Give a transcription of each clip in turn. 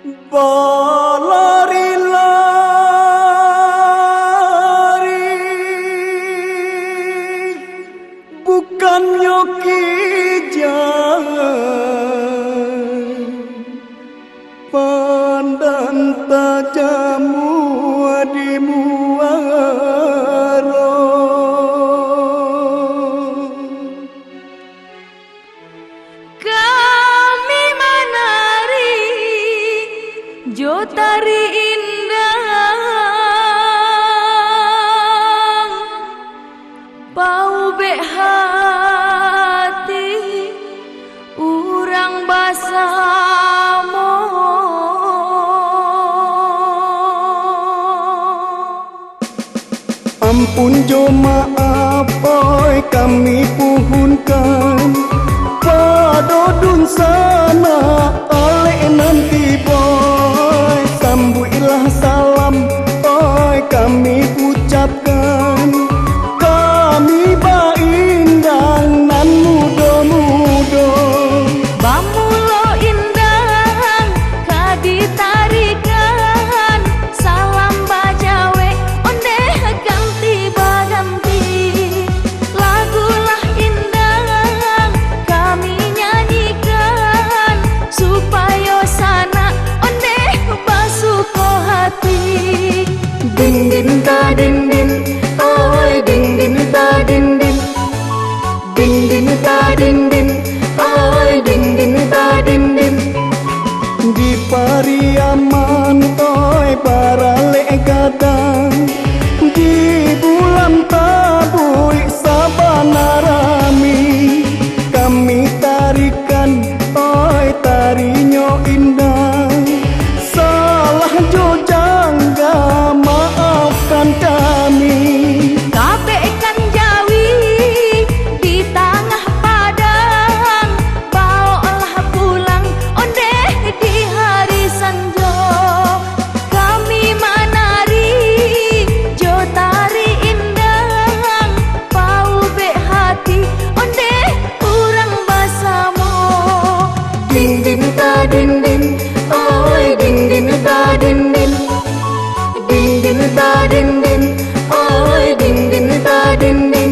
Berlari-lari bukan nyoki jalan, pandang tajamu di muaro. Kami menari jo tari indah, bau be hati urang basamo. Ampun jo maaf oi kami puhunkan padodun sana oleh nanti boy, sambuilah salam oi kami ucapkan, kami baindang nan mudo-mudo. Bamulo indang kaditarikan, salam bajawe onde ganti baganti. Lagulah indang kami nyanyikan, supaya sana onde basuko hati. Din din ta din din, oi din din ta din din, din din ta din din, oi din din ta din din. Di Pariaman oi para gadang, di bulan tabui sabana rami, kami tarikan oi tarinyo indah. Salah jo jangga maafkan kami. Kabekan Jawi di tengah padang, bawalah pulang onde di hari sanjo. Kami menari jo tari indang, bau be hati onde urang basamo. Din din ta din din, oi din din ta din din, din din ta din din, oi din din ta din din.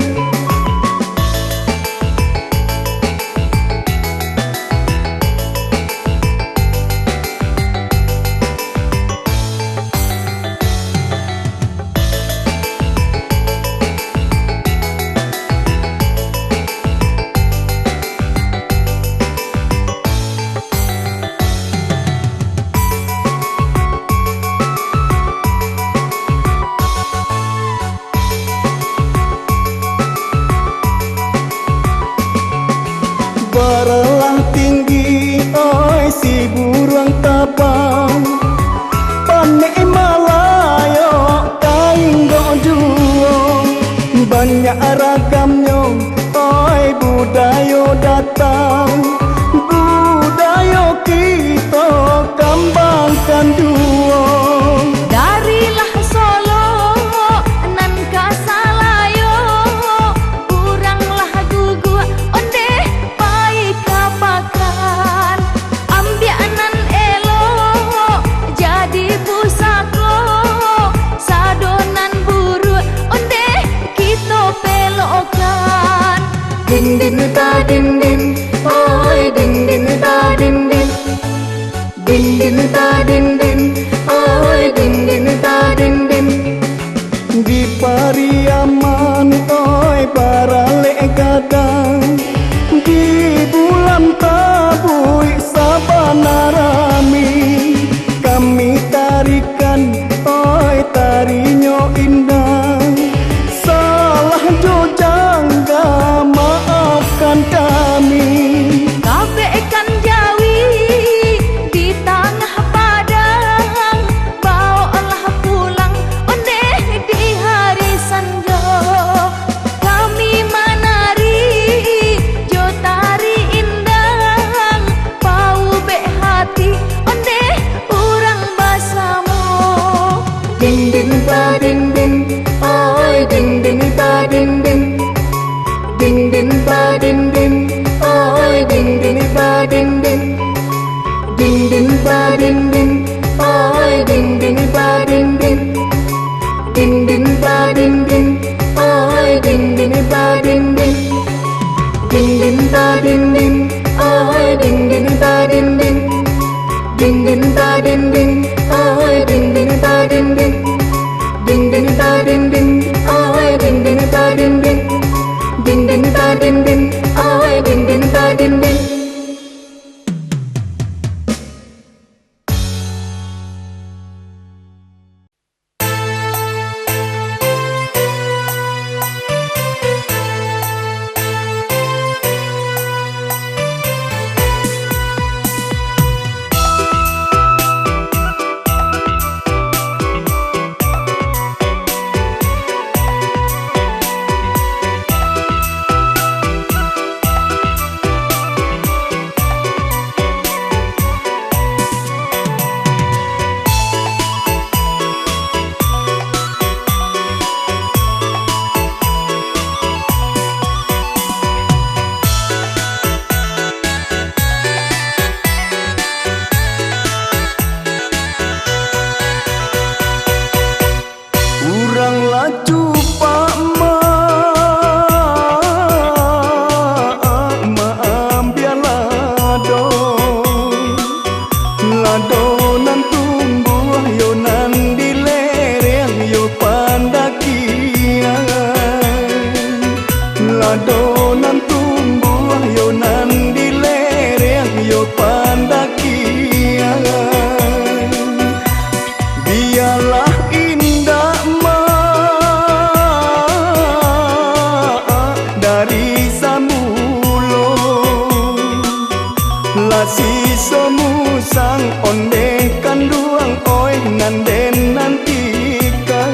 Lasi somusang onde kanduang oi nanden nantikan.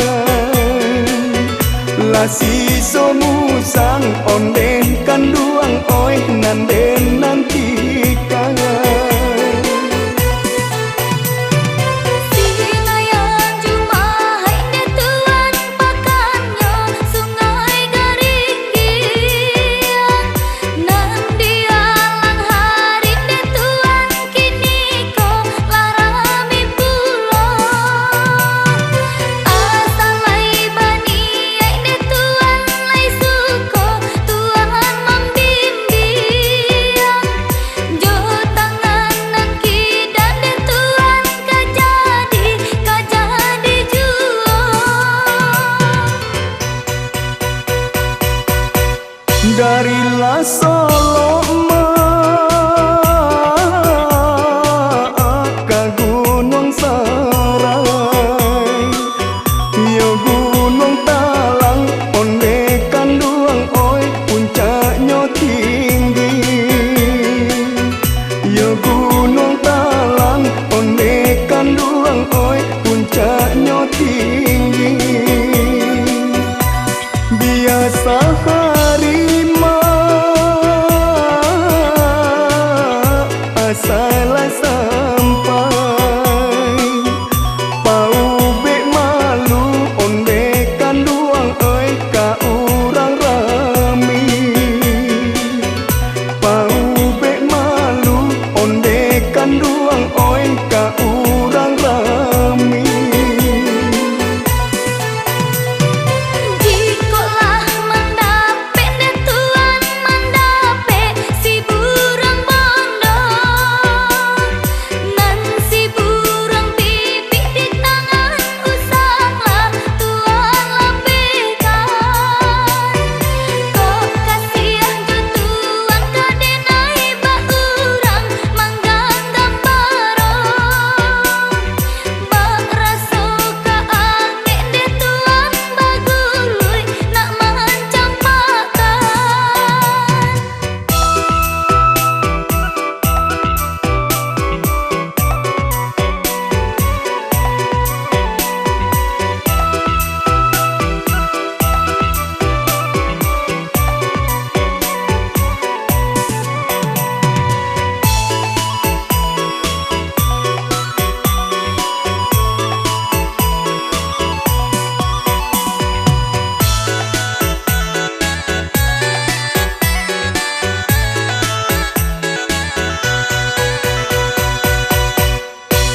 Lasi somusang onde kanduang oi nanden nantikan. Darilah Solo ke Gunung Serai, yo Gunung Talang onde kanduang oi puncaknya tinggi. Yo Gunung Talang onde kanduang oi puncaknya tinggi. Biasa salah sampai pau be malu onde kanduang oi ka urang rami. Pau be malu onde kanduang oi ka urang rami.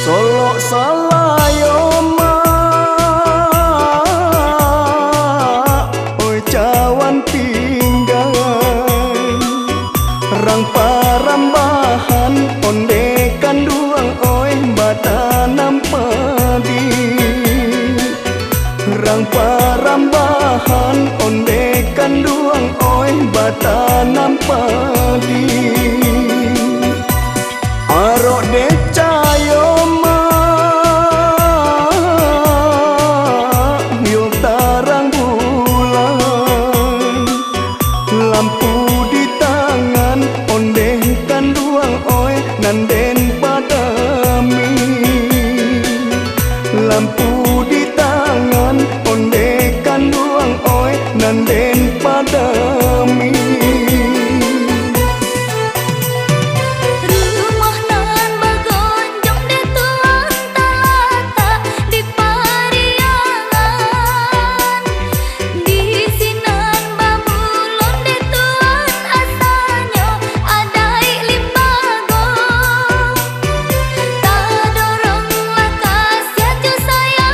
Solo salayoma oi cawan pinggan rang parambahan onde kanduang oi batanam padi. Rang parambahan onde kanduang oi batanam padi. Aro decayo lampu di tangan onde kanduang oi nanden padami. Lampu di tangan onde kanduang oi nanden padami. Sayang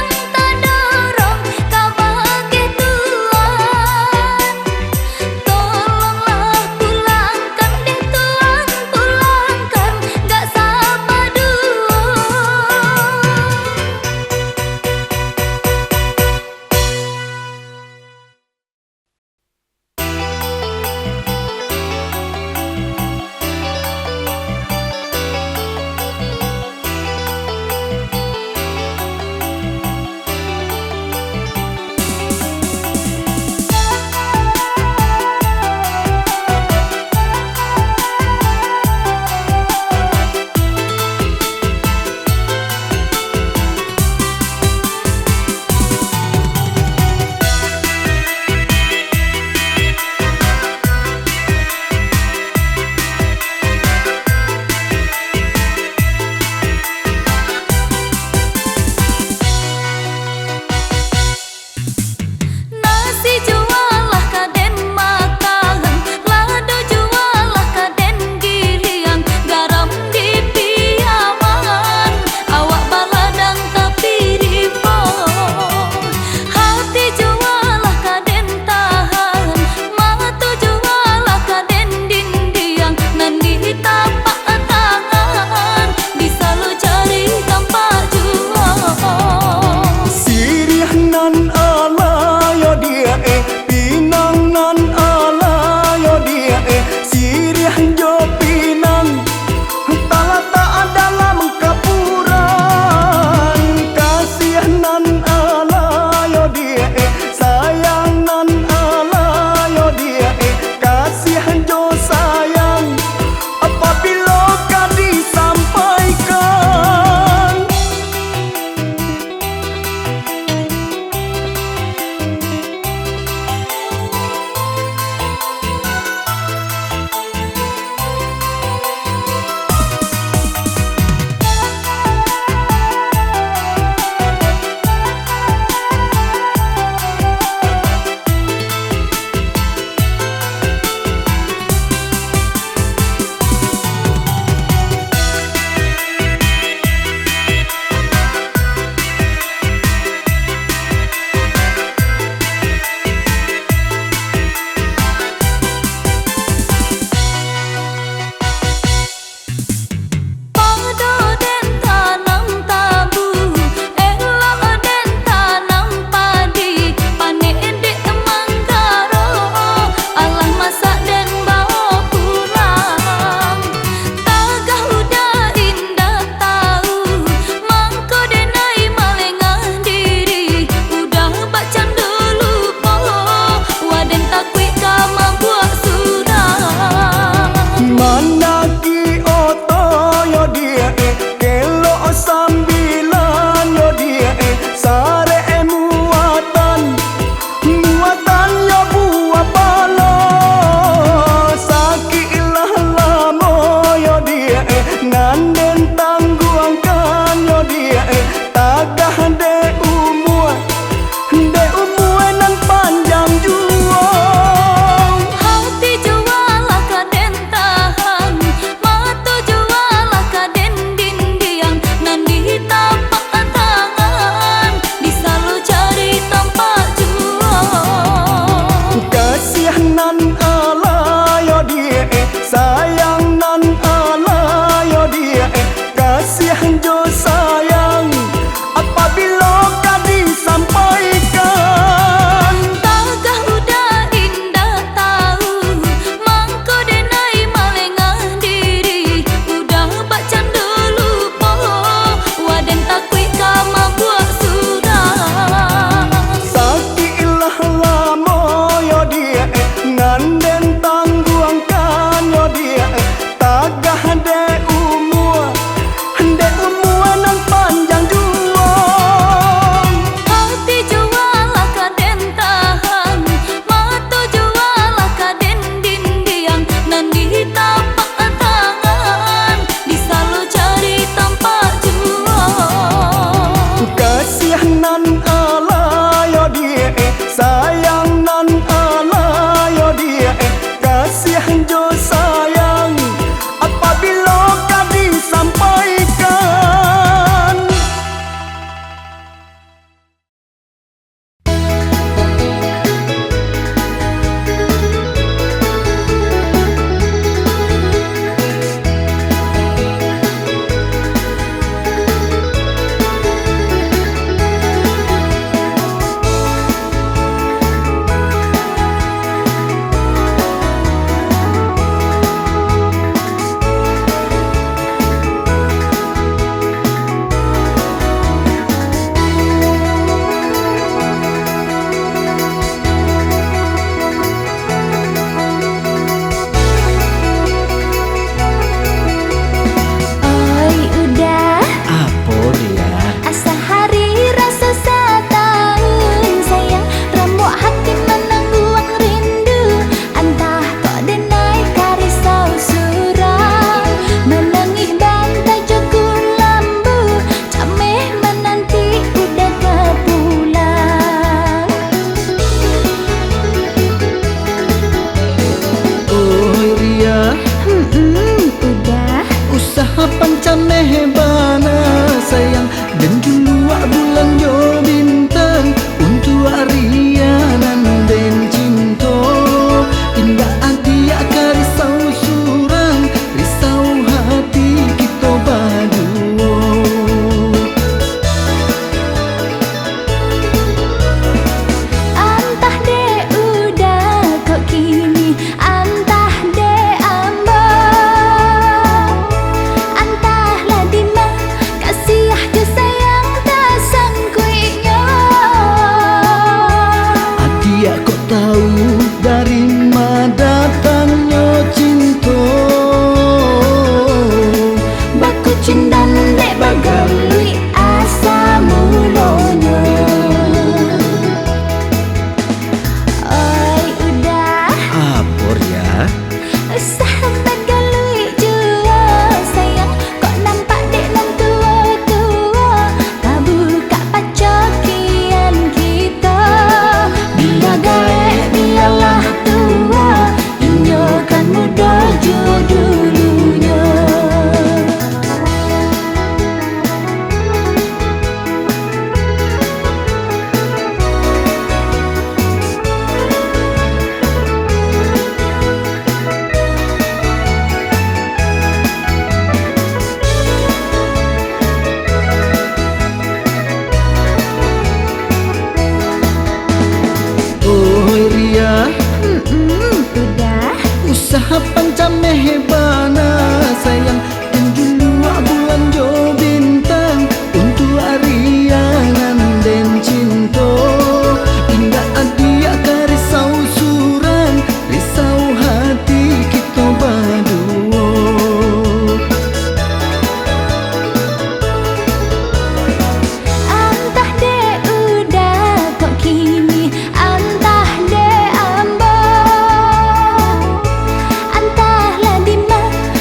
hebana sayang dan dulu bulan jo bintang untuk ariangan dan cinta indah adia karisau surang risau hati kita berdua. Antah de udah kok kini, antah de ambo, antahlah di mana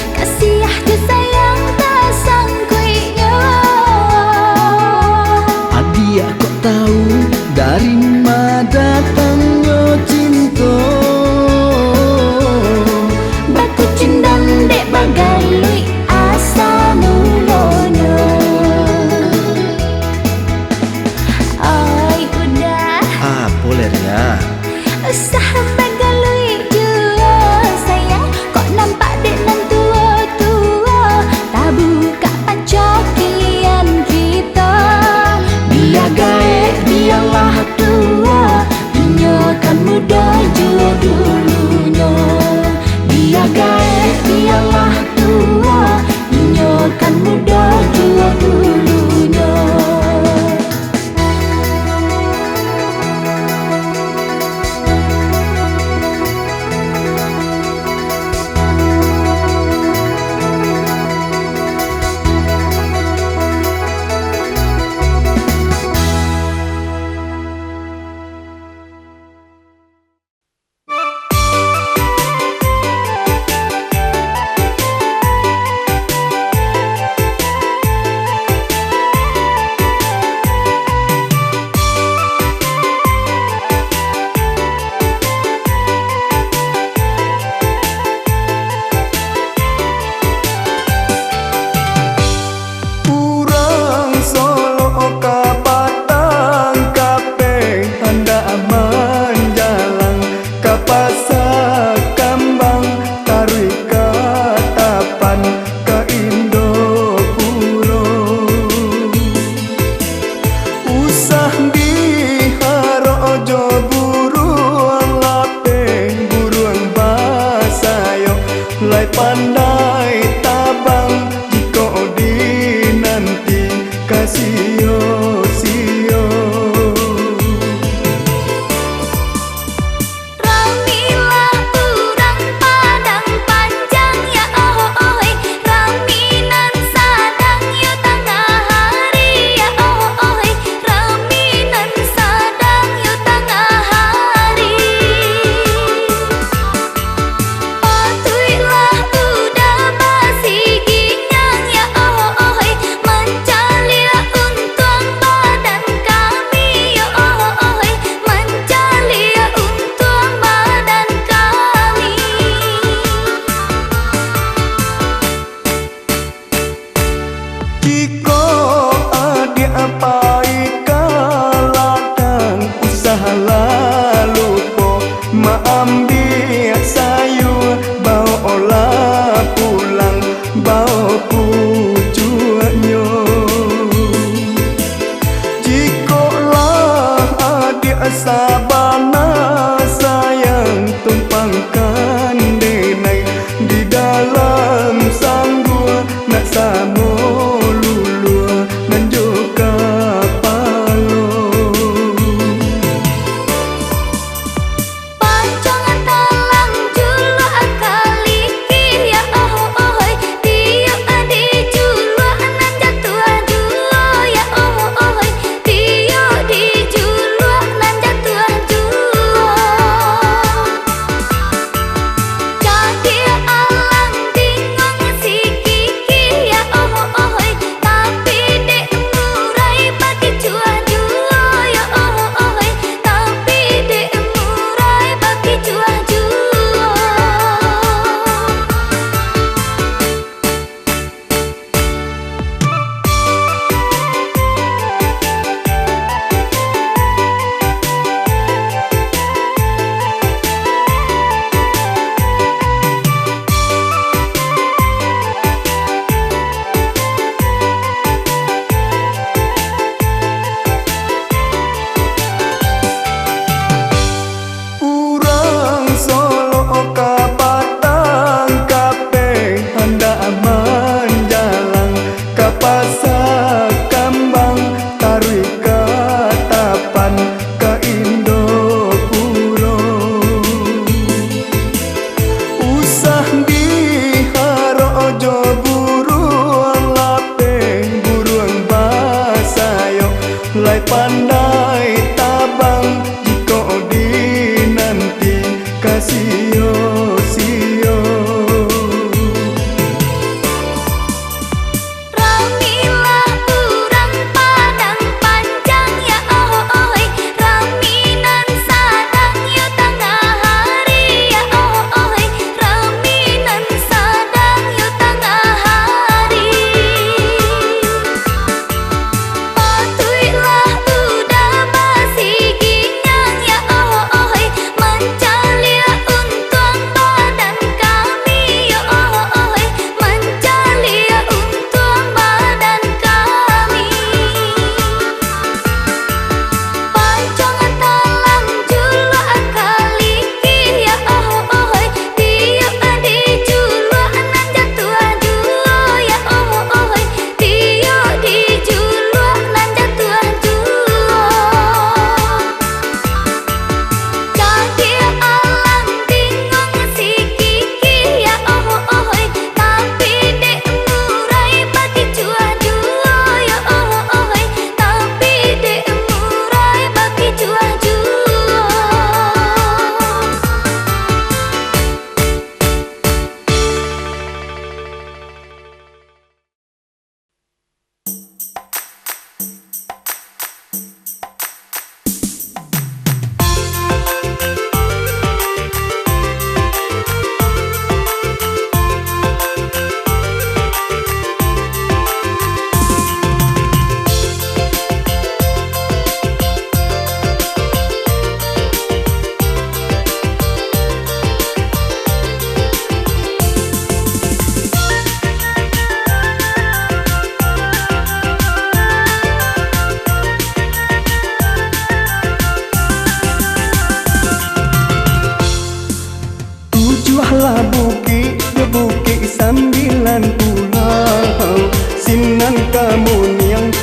Sinan kamuniang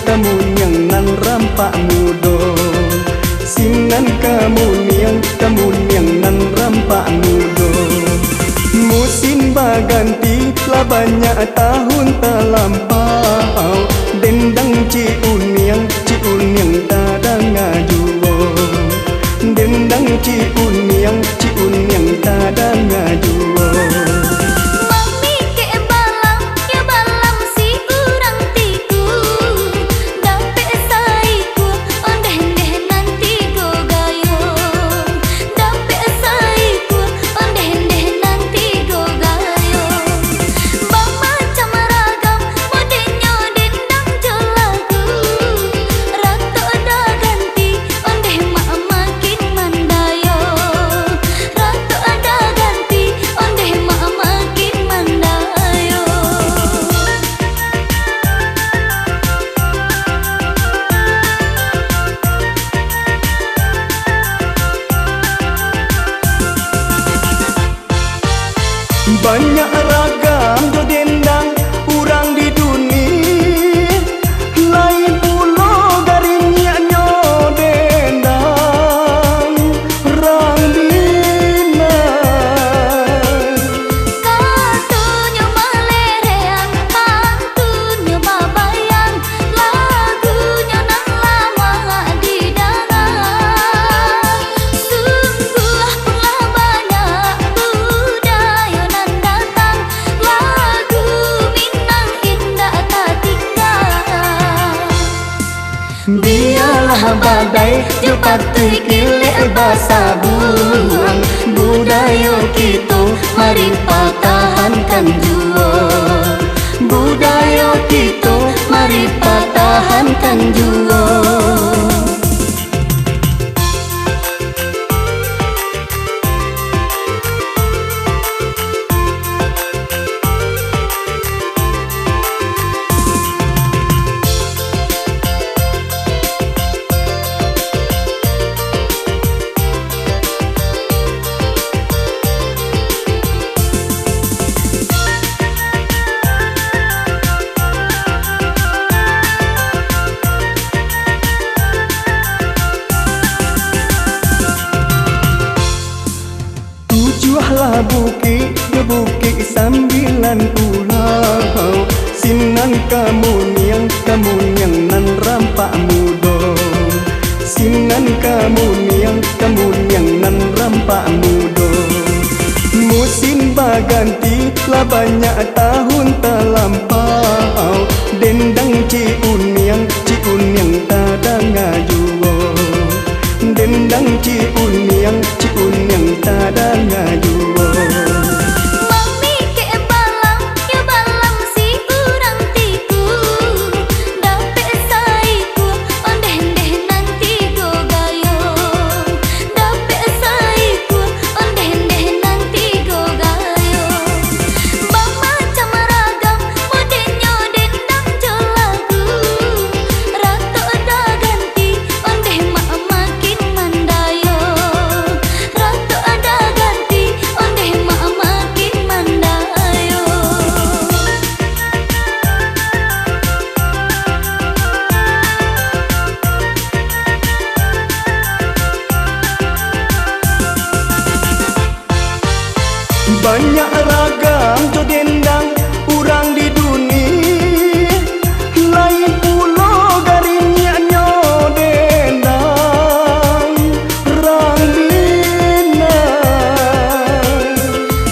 nan rampak mudo. Sinan kamuniang nan rampak mudo. Musim berganti telah banyak tahun terlampau. Dendang ci uniang tak ada ngajuo. Dendang ci uniang tak ada ngajuo. Banyak ragam do dendang urang di dunia. Lain pulau garinya nyo dendang rang bina. Satunya malerean, pantunya babayang, lagunya nang lama didengar. Sungguh pula banyak budaya nan datang, lagu Minang indah tak tinggal. Biarlah badai jo patuh kilek basa buang. Budaya kita mari pertahankan jua. Budaya kita mari pertahankan jua. Tujuhlah bukit ke bukit sambilan pulau. Sinan kamuniang nan rampak mudo. Sinan kamuniang nan rampak mudo. Musim berganti telah banyak tahun terlampau. Dendang ci uniang tak ada ngajuo. Dendang ci uniang tak ada ngajuo. Mami ke balam, ya balam si urang tiku. Dape saiku, ondeh-ondeh nanti go gayo. Dape saiku, ondeh-ondeh nanti go gayo. Bang macam ragam, modenyo dendang jo lagu. Ratu ada ganti, ondeh mak makin mandayo. Ratu ada ganti, ondeh mak makin mandayo. Banyak ragam jo dendang urang di dunia. Lain pulau garinya nyo dendang rang bina.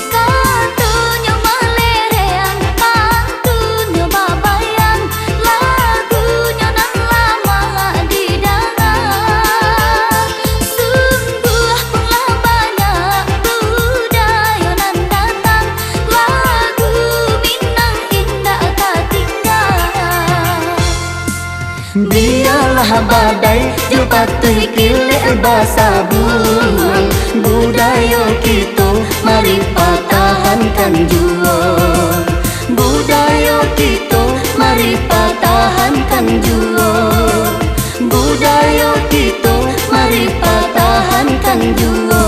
Satunya malerean, pantunya babayang, lagunya nang lama didengar. Sungguh pula banyak budaya nan datang, lagu Minang indah tak tinggal. Biarlah badai jo patuh kilek basa buang. Budaya kita mari pertahankan jua. Budaya kita mari pertahankan jua. Budaya kita mari pertahankan jua.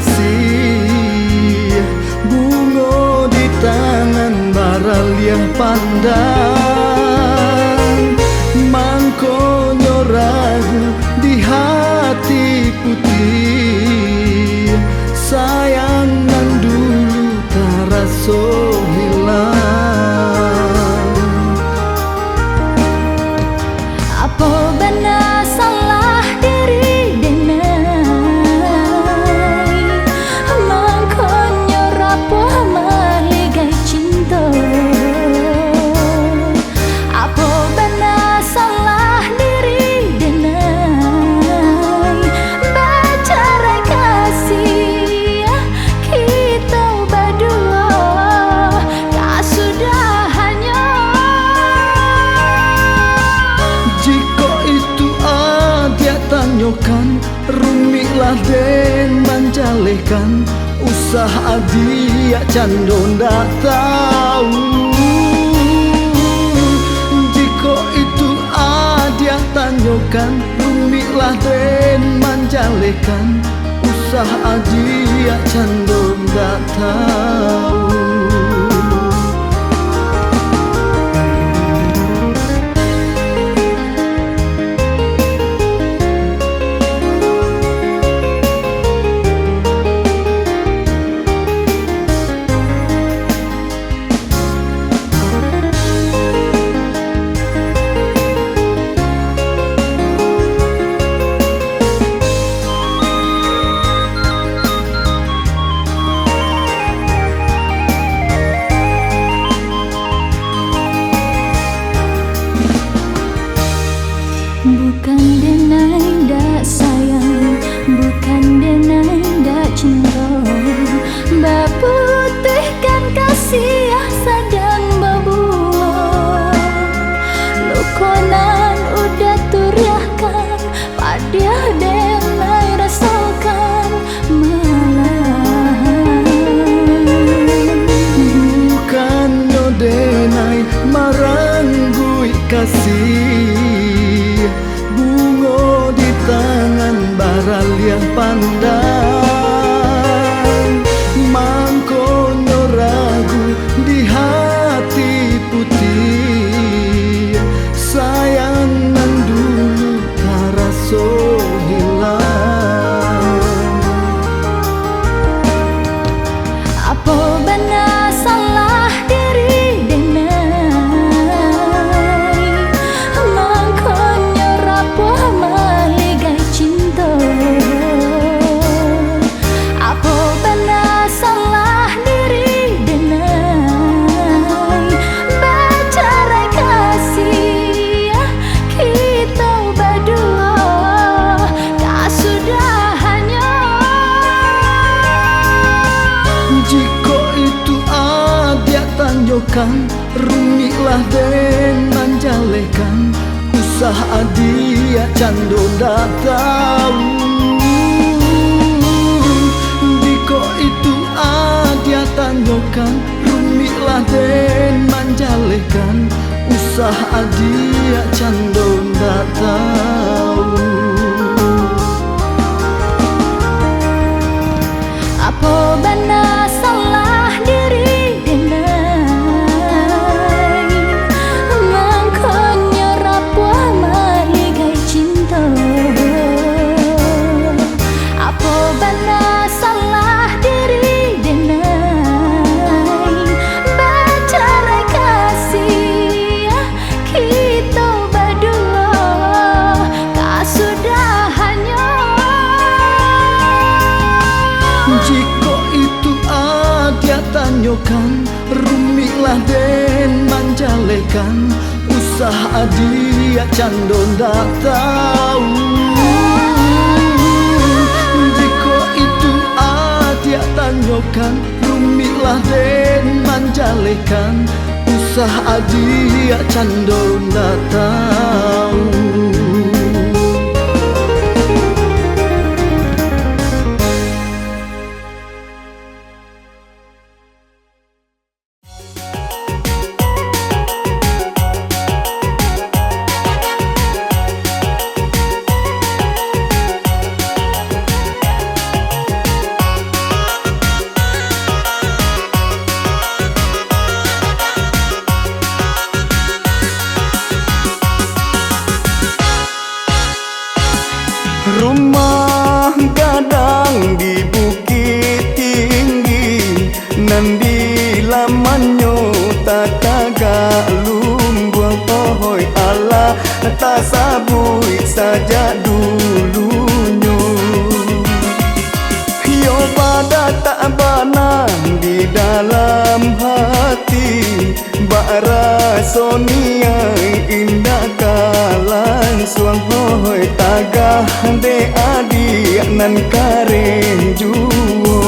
kasih, bunga di tangan baraliah pandang, mangkonyo ragu di hati putih, sayang nan dulu taraso hilang. Apa benar salah diri denai, mangkonyo rapuh maligai cinta. Apa benar salah diri denai, bercerai kasih kita berdua, tak sudahannya. Jika itu dia tanyakan, rumilah den manjalekan, usah dia cando ndak tahu. Jika itu dia tanyakan, rumilah den manjalekan, usah dia cando ndak tahu. Bukan denai dak sayang, bukan denai dak cinta, baputihkan kasih sedang berbuah. Lukonan udah turiahkan, pada denai rasakan malam. Bukan no denai maranggui kasih, bunga di tangan baraliah pandang, mangkonyo ragu di hati putih, sayang nan dulu taraso hilang. Apa benar salah diri denai, mangkonyo rapuh maligai cinta. Apa benar salah diri denai, bercerai kasih kita berdua, tak sudahannya. Jika itu dia tanyakan, rumilah den manjalekan, usah dia cando ndak tahu. Jika itu dia tanyakan, rumilah den manjalekan, usah dia cando ndak tahu. Apa benar salah diri denai, mangkonyo rapuh maligai cinta. Apa benar salah diri denai, bercerai kasih kita berdua, tak sudahannya. Jika itu dia tanyakan, rumilah den manjalekan, usah dia cando ndak tahu. Jika itu dia tanyakan, rumilah den manjalekan, usah dia cando ndak tahu. Rumah gadang di bukit tinggi, nandi lamanyo tataga lumbuang pohoi Allah tak sabui saja dulunya. Yo pada tak bana di dalam hati, bara sonia indah kalan suang hoi tagah de adi nan karen juo.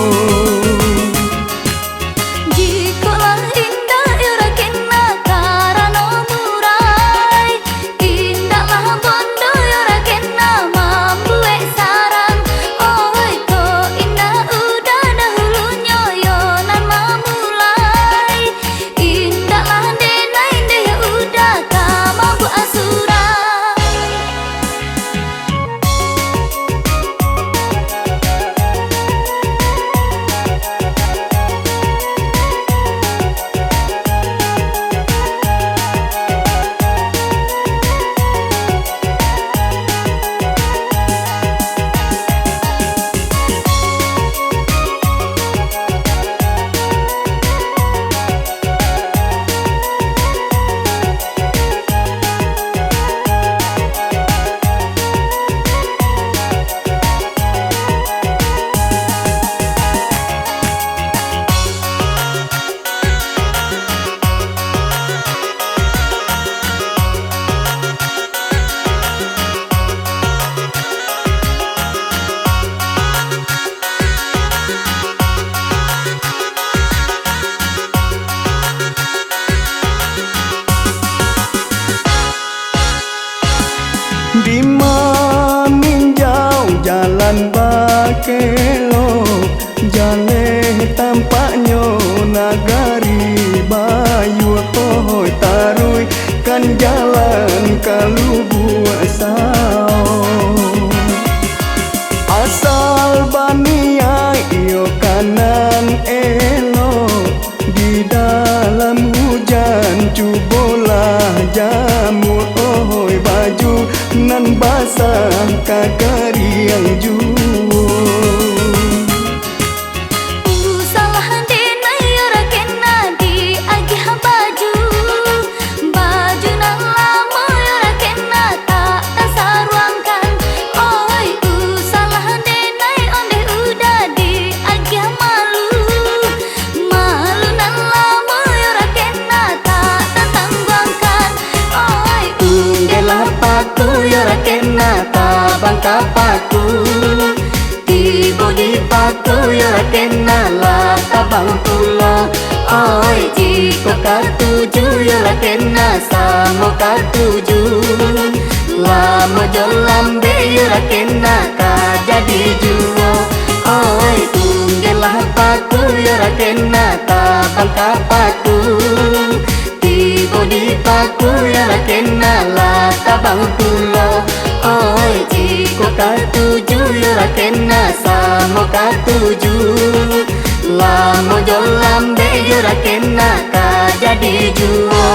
Jikalau indah ira kena karana murai, indahlah bondo ira kena mampu sarang. Oi ko indah udah dahulunya yo nan mamulai, indahlah denai deh udah tak mampu asura. Di meninjau jalan bakelo, jale tampaknya nagari bayu hoi tarui kan jalan kalubu sao. Asal bania iyo kanan elo, di dalam hujan cubolah jamur hoi baju nan basah kakari yang juo. Usalah denai ora kena di agih baju, baju nan lama ora kena tak tasaruangkan. Oi usalah denai onde udah di agih malu, malu nan lama ora kena tak tatangguangkan. Oi Undelah paku ora kena tabang kapaku, tibo di paku ora kena lah tabang pulo. Oi jiko katuju ora kena samo katuju, lama jolambe ora kena ka jadi juo. Oi undelah paku ora kena tabang kapaku, tibo di paku ora kena lah tabang pulo. Oi jiko katuju ora kena samo katuju, lama jolambe ora kena ka jadi juo.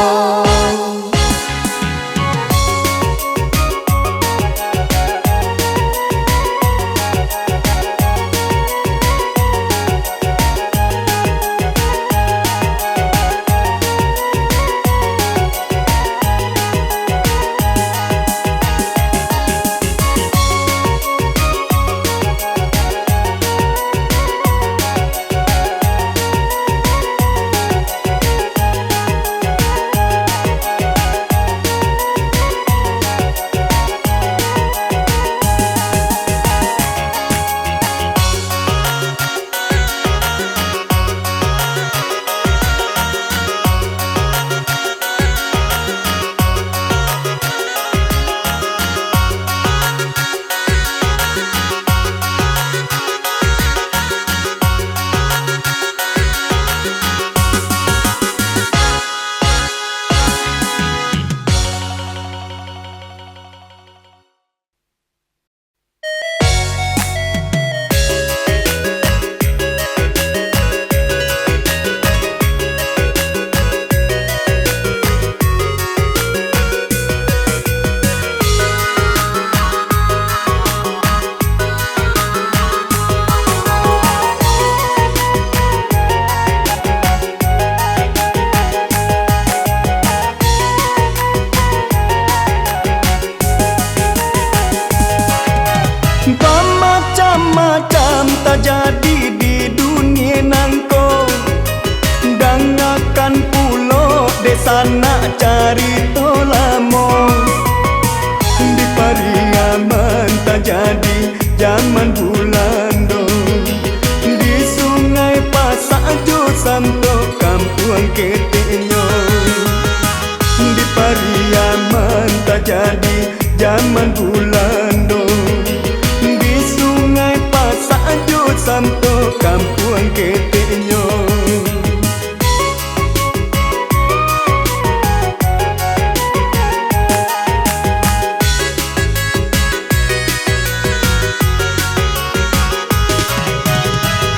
terjadi di dunia nangko. Dangakan pulau desa nak cari tolamo. Di Pariaman terjadi zaman bulando. Di Sungai Pasajo Santo kampung Ketenyo. Di Pariaman terjadi zaman bulando. Di Sungai Pasajo Santo kampung Ketenyo.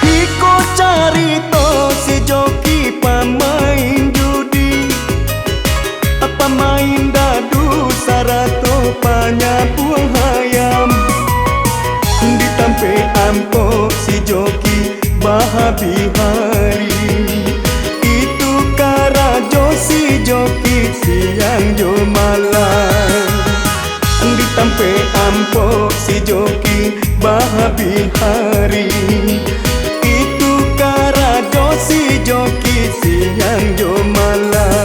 Hiko carito si joki pemain judi, pemain dadu sarato panyapuang hayam. Ditampe ampo si joki bahabi hari. Itu karajo si joki siang jo malam. Ditampe ampo si joki bahabi hari. Itu karajo si joki siang jo malam.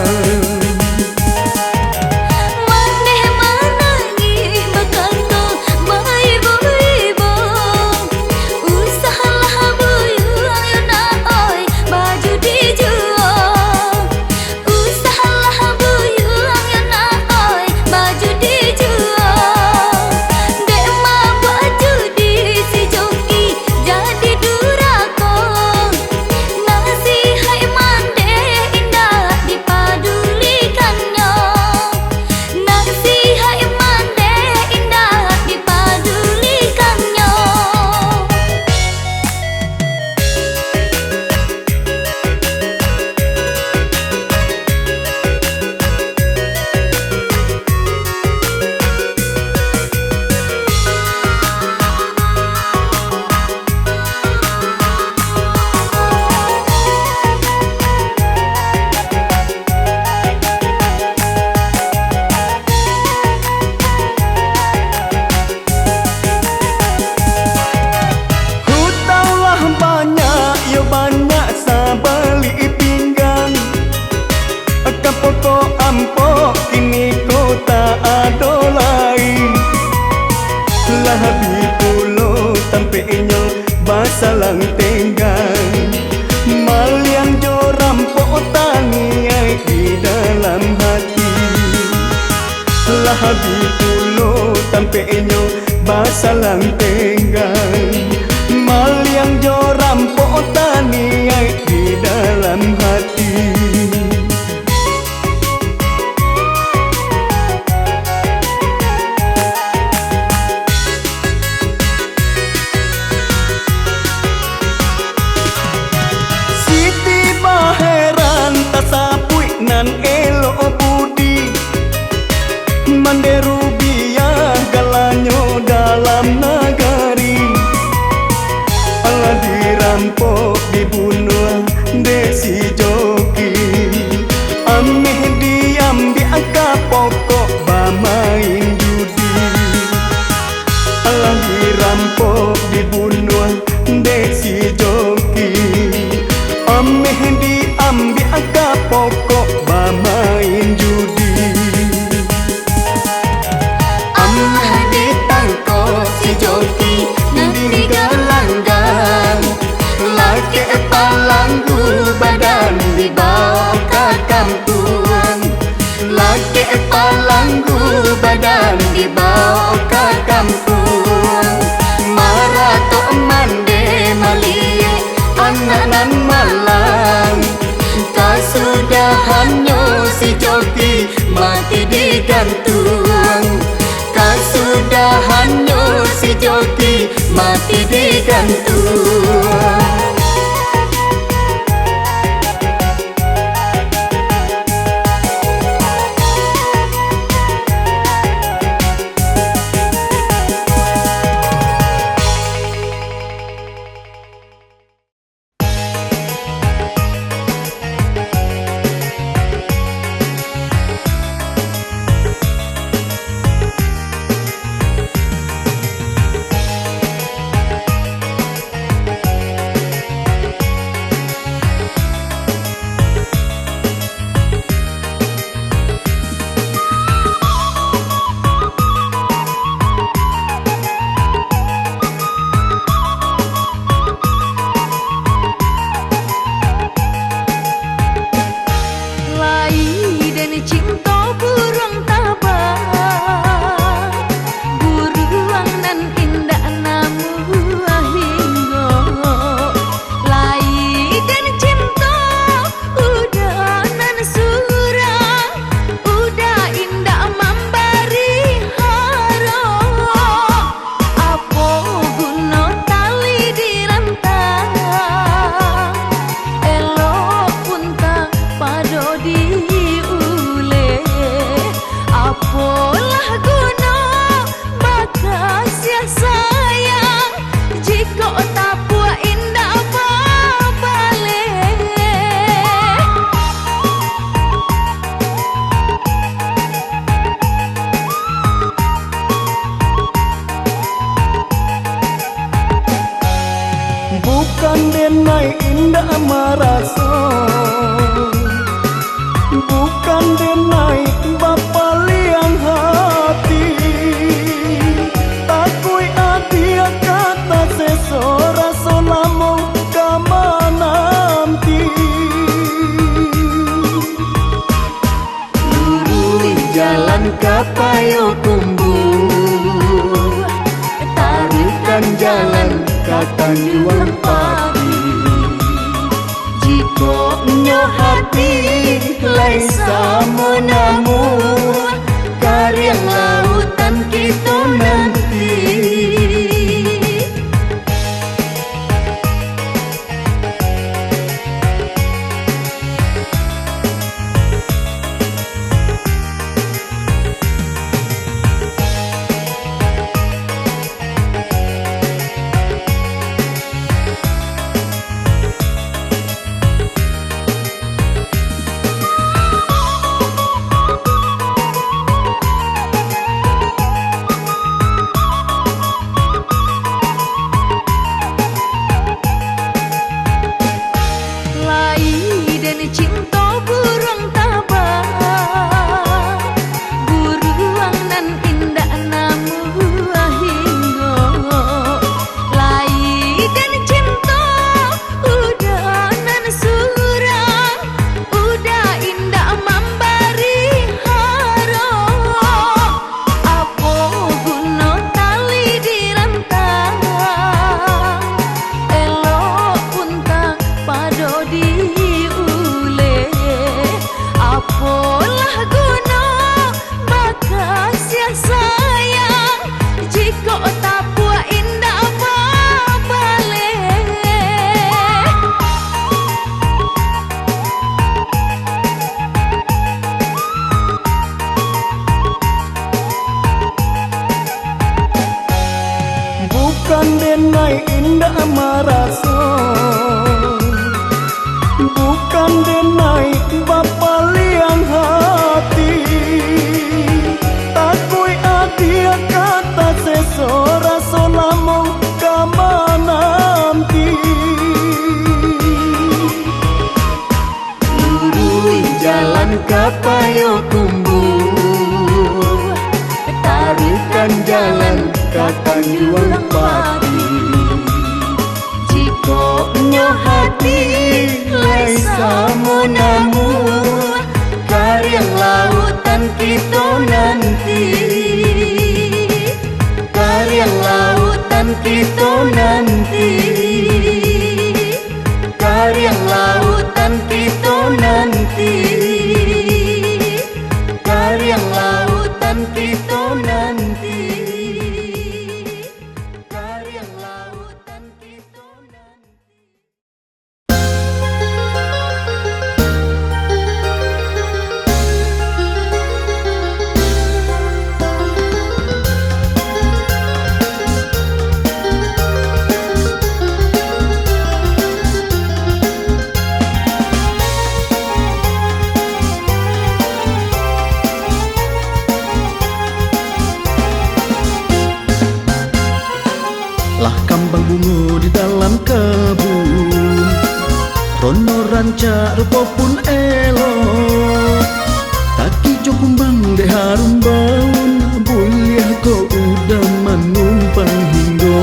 Pokok ampo kini kota ado lain. Lahabi pulo tampeknya basalang tenggang. Malian jo rampok tangiai di dalam hati. Lahabi pulo tampeknya basalang tenggang. Malian jo rampok tangiai di dalam hati. Nan elo budi manderu biang galanyo dalam nagari. Allah dirampok dibunuh desi joki. Ameh diambil pokok bamain judi. Allah dirampok dibunuh desi joki. Ameh diambil pokok bamain judi. Amah ditangkap si joki nanti gelanggang. Laki palangku badan dibawa ke kampung. Laki palangku badan dibawa ke kampung. Marato mande malie anak nan malang. Kasudahannya si joki mati digantung. Kasudahannya si joki mati digantung. denai indah maraso, bukan denai bapa liang hati. Takui adia kata sesora solamo kamanamti. Lurui jalan kapayo kumbu, tarikan jalan ke Tanjung Pati. Jika nyo hati laisa menamu, karya lautan kita nanti. Bukan denai indah maraso, bukan denai bapa liang hati. Takui adia kata sesora solamo kamanamti. Lurui jalan kapayo kumbu, tarikan jalan ke Tanjung Pati. Jika nyo hati laisa menamu, karya lautan kita nanti. Karya lautan kita nanti. Karya lautan kita nanti. Karya lautan kita nanti. Lah kambang bunga di dalam kebun, rono rancak rupa pun elok. Taki jo kumbang de harum baun, buliah ko udah menumpang hinggo.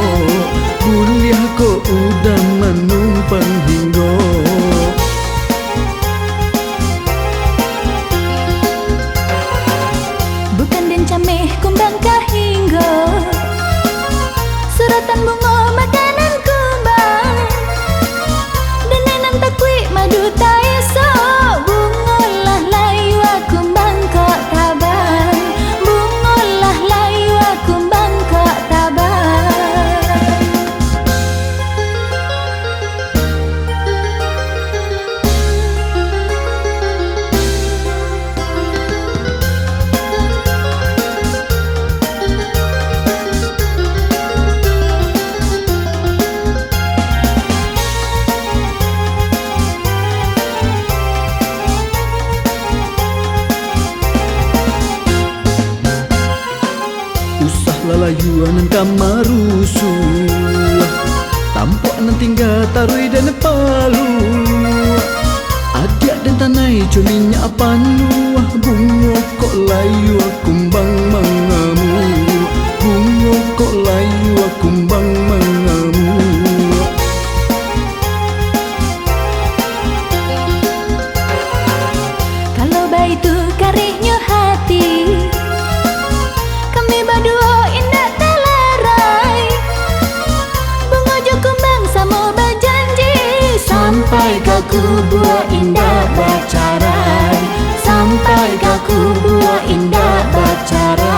Buliah ko udah menumpang hinggo. Bukan den cameh kumbang kahinggo, suratan bunga makanan kumbang, denenan takwi madu taeso. Bungolah layu kumbang kok tabang, bungolah layu kumbang kok tabang. Usah lalayuan kamarusu, tampok nan tinggal tarui dan palu. Adik dan tanai culinya panu, bungo kok layu kumbang mangamu, bungo kok layu kumbang mangamu. Kalau bayi tu karihnya hati, kami berdua indah telerai. Bunga jo kembang sama berjanji, sampai kaku buah indah bercarai, sampai kaku buah indah bercarai.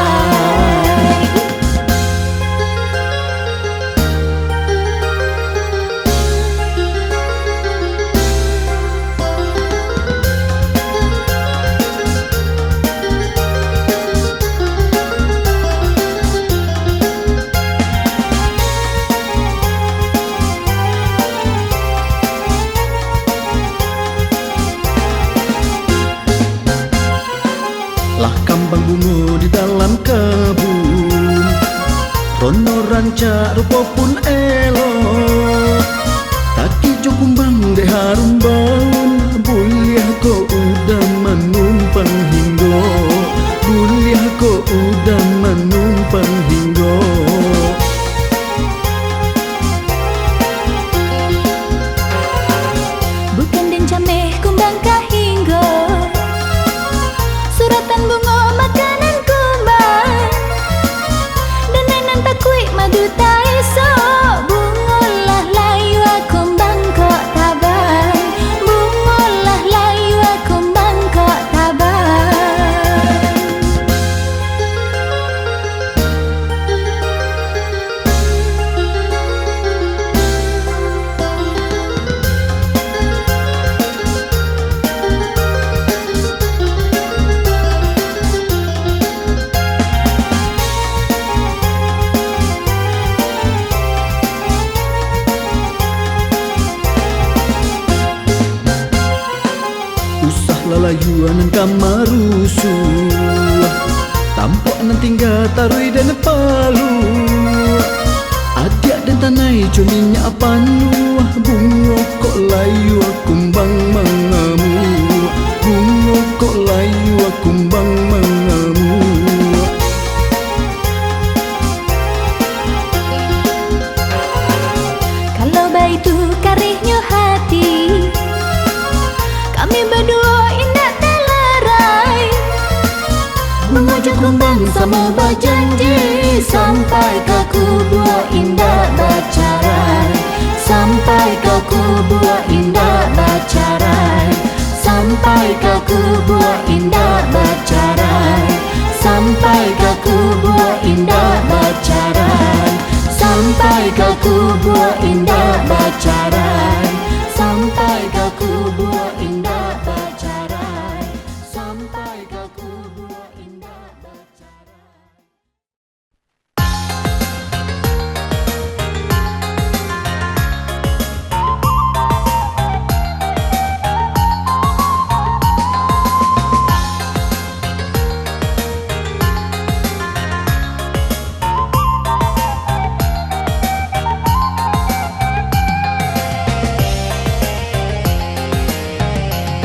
Lah kambang bunga di dalam kebun, rono rancak rupa pun elok. Taki jo kumbang de harum baun, buliah ko udah menumpang hinggo, buliah ko udah menumpang hinggo. Bukan den cameh kumbang kahinggo, suratan bunga makanan kumbang, denenan takui madu taiso. Bungolah layu kumbang kok tabang, bungolah layu kumbang kok tabang. Usah lalayuan nan kamarusu, tampok nan tinggal tarui dan palu. Adik dan tanai culinya panu, bungo kok layu kumbang mangamu, bungo kok layu kumbang mangamu. Kalau bayi tu karihnya hati, kami berdua indah telerai. Mengajak kumbang sama berjanji, sampai kaku buah indah bercarai, sampai kaku buah indah bercarai, sampai kaku buah indah bercarai, sampai kaku buah indah bercarai, sampai kaku buah indah bercarai, sampai kaku buah indah bercarai, sampai kaku buah indah bercarai.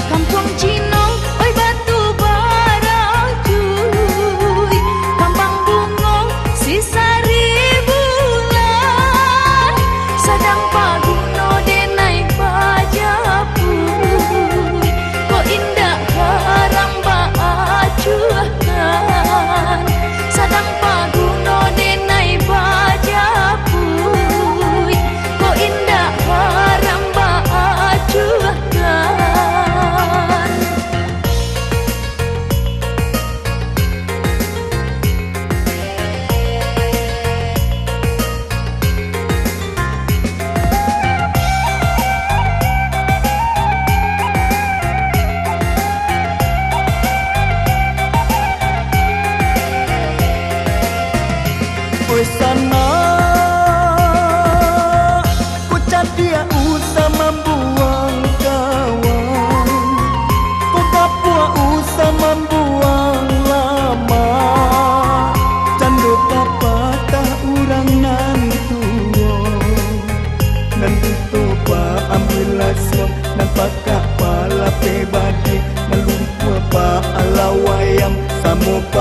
Kampung Cinong, oi batu bara cuy, kampung bungo sisari bulan, sadang paguno denai pajapuy, kok indah karang baacuhan, sadang paguno denai pajapuy, kok indah karang baacuhan. Oi sana, ku cadia usah membuang kawan, ku kapua usah membuang lama, candu papa tak urang nan tua,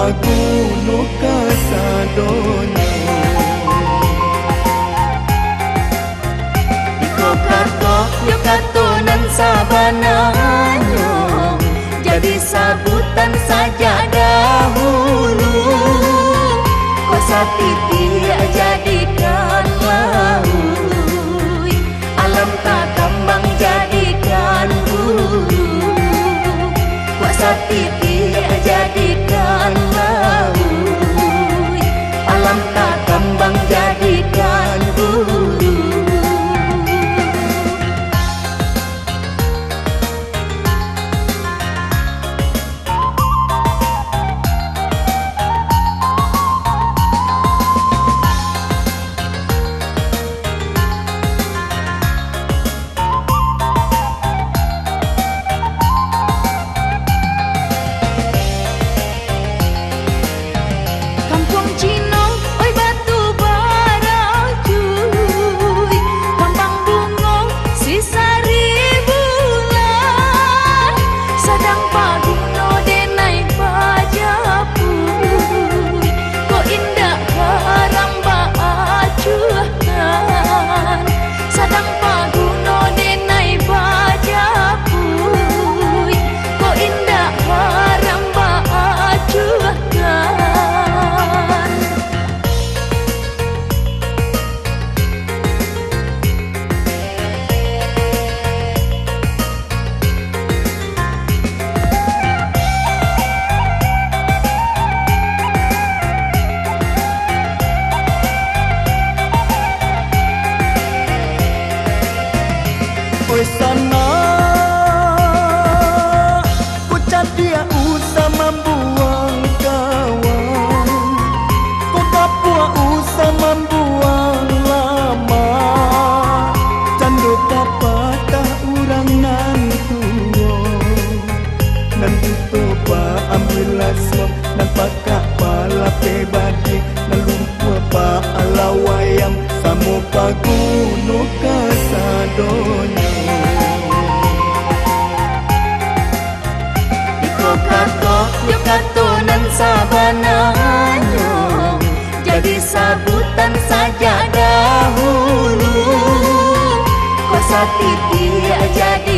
paguno kasadonyo. Yo katonan sabananyo, jadi sabutan saja dahulu. Kuasa titi jadikanlah ului, alam tak kembang jadikan bulu. Kuasa titi jadikanlah ului, alam tak kembang jadikan bulu. Oi sana, ku dia usah membuang kawan, ku kapua usah membuang lama. Candu patah urang nan tuo, nan tutupa ambillah suap, nan pakak pala pebadi, nan lumpur pa alawayam, samu paguno kasadonyo. Yo katonan sabananyo, jadi sabutan saja dahulu. Kuasa titi jadi